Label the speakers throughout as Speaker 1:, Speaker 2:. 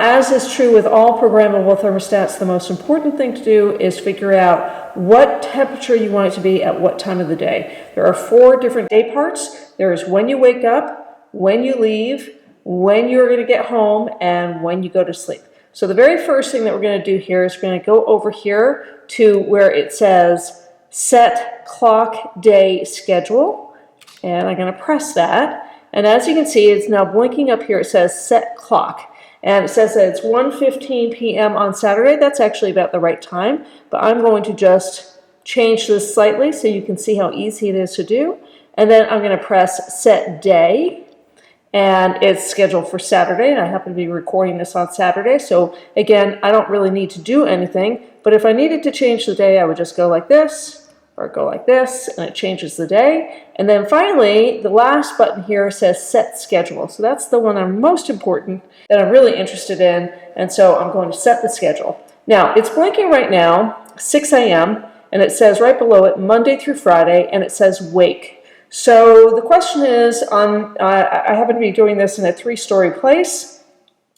Speaker 1: As is true with all programmable thermostats, the most important thing to do is figure out what temperature you want it to be at what time of the day. There are 4 different day parts. There is when you wake up, when you leave, when you're going to get home, and when you go to sleep. So the very first thing that we're going to do here is we're going to go over here to where it says set clock day schedule, and I'm going to press that. And as you can see, it's now blinking up here. It says set clock. And it says that it's 1:15 p.m. on Saturday. That's actually about the right time, but I'm going to just change this slightly so you can see how easy it is to do. And then I'm going to press set day, and it's scheduled for Saturday, and I happen to be recording this on Saturday. So again, I don't really need to do anything, but if I needed to change the day, I would just go like this, or go like this, and it changes the day. And then finally, the last button here says set schedule. So that's the one I'm most important, that I'm really interested in, and so I'm going to set the schedule. Now, it's blinking right now, 6 a.m., and it says right below it, Monday through Friday, and it says wake. So the question is, I happen to be doing this in a 3-story place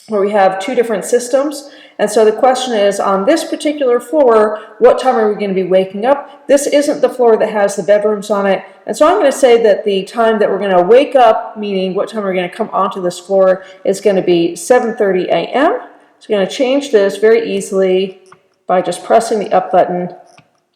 Speaker 1: where we have 2 different systems. And so the question is, on this particular floor, what time are we going to be waking up? This isn't the floor that has the bedrooms on it. And so I'm going to say that the time that we're going to wake up, meaning what time we're going to come onto this floor, is going to be 7:30 a.m. So we're going to change this very easily by just pressing the up button.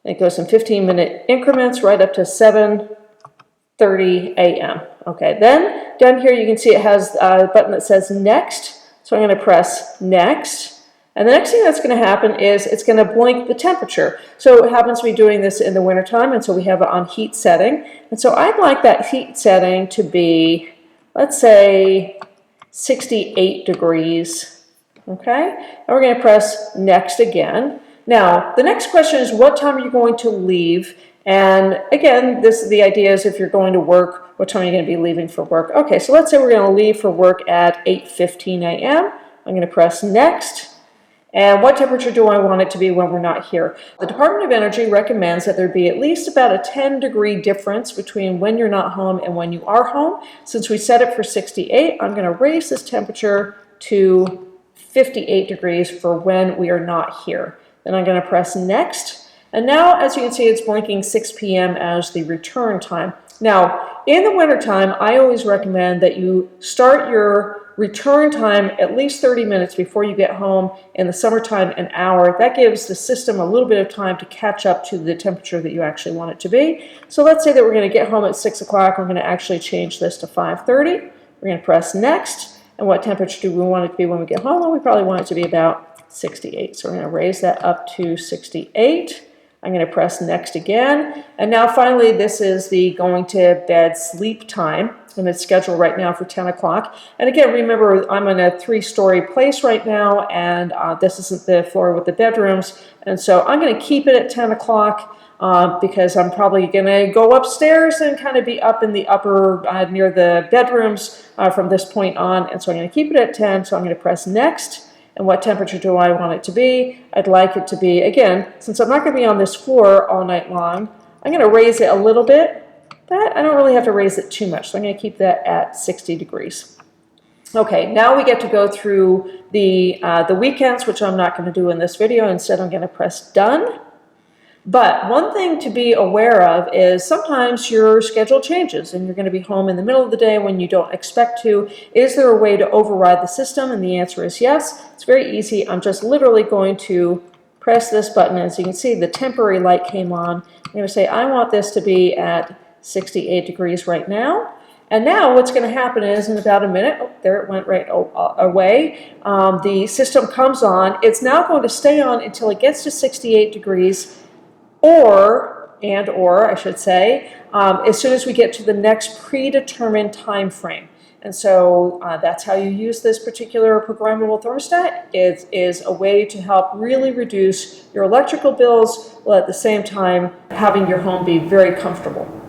Speaker 1: It goes in 15-minute increments right up to 7:30 a.m. Okay, then down here you can see it has a button that says next. So I'm going to press next. And the next thing that's going to happen is it's going to blink the temperature. So it happens to be doing this in the wintertime, and so we have it on heat setting. And so I'd like that heat setting to be, let's say, 68 degrees. Okay? And we're going to press next again. Now, the next question is, what time are you going to leave? And again, the idea is if you're going to work, what time are you going to be leaving for work? Okay, so let's say we're going to leave for work at 8:15 a.m. I'm going to press next. And what temperature do I want it to be when we're not here? The Department of Energy recommends that there be at least about a 10-degree difference between when you're not home and when you are home. Since we set it for 68, I'm going to raise this temperature to 58 degrees for when we are not here. Then I'm going to press next. And now, as you can see, it's blinking 6 p.m. as the return time. Now, in the wintertime, I always recommend that you start your return time at least 30 minutes before you get home. In the summertime, an hour. That gives the system a little bit of time to catch up to the temperature that you actually want it to be. So let's say that we're going to get home at 6 o'clock. We're going to actually change this to 5:30. We're going to press next. And what temperature do we want it to be when we get home? Well, we probably want it to be about 68. So we're going to raise that up to 68. I'm going to press next again. And now finally, this is the going to bed sleep time. And it's scheduled right now for 10 o'clock. And again, remember, I'm in a 3-story place right now, and this isn't the floor with the bedrooms. And so I'm going to keep it at 10 o'clock because I'm probably going to go upstairs and kind of be up in the upper near the bedrooms from this point on. And so I'm going to keep it at 10. So I'm going to press next. And what temperature do I want it to be? I'd like it to be, again, since I'm not going to be on this floor all night long, I'm going to raise it a little bit. But I don't really have to raise it too much, so I'm going to keep that at 60 degrees. Okay, now we get to go through the weekends, which I'm not going to do in this video. Instead, I'm going to press done. But one thing to be aware of is sometimes your schedule changes and you're going to be home in the middle of the day when you don't expect to. Is there a way to override the system? And the answer is yes. It's very easy. I'm just literally going to press this button. As you can see, the temporary light came on. I'm going to say I want this to be at 68 degrees right now. And now what's going to happen is in about a minute, oh, there it went right away, the system comes on. It's now going to stay on until it gets to 68 degrees or I should say, as soon as we get to the next predetermined time frame. And so that's how you use this particular programmable thermostat. It is a way to help really reduce your electrical bills while at the same time having your home be very comfortable.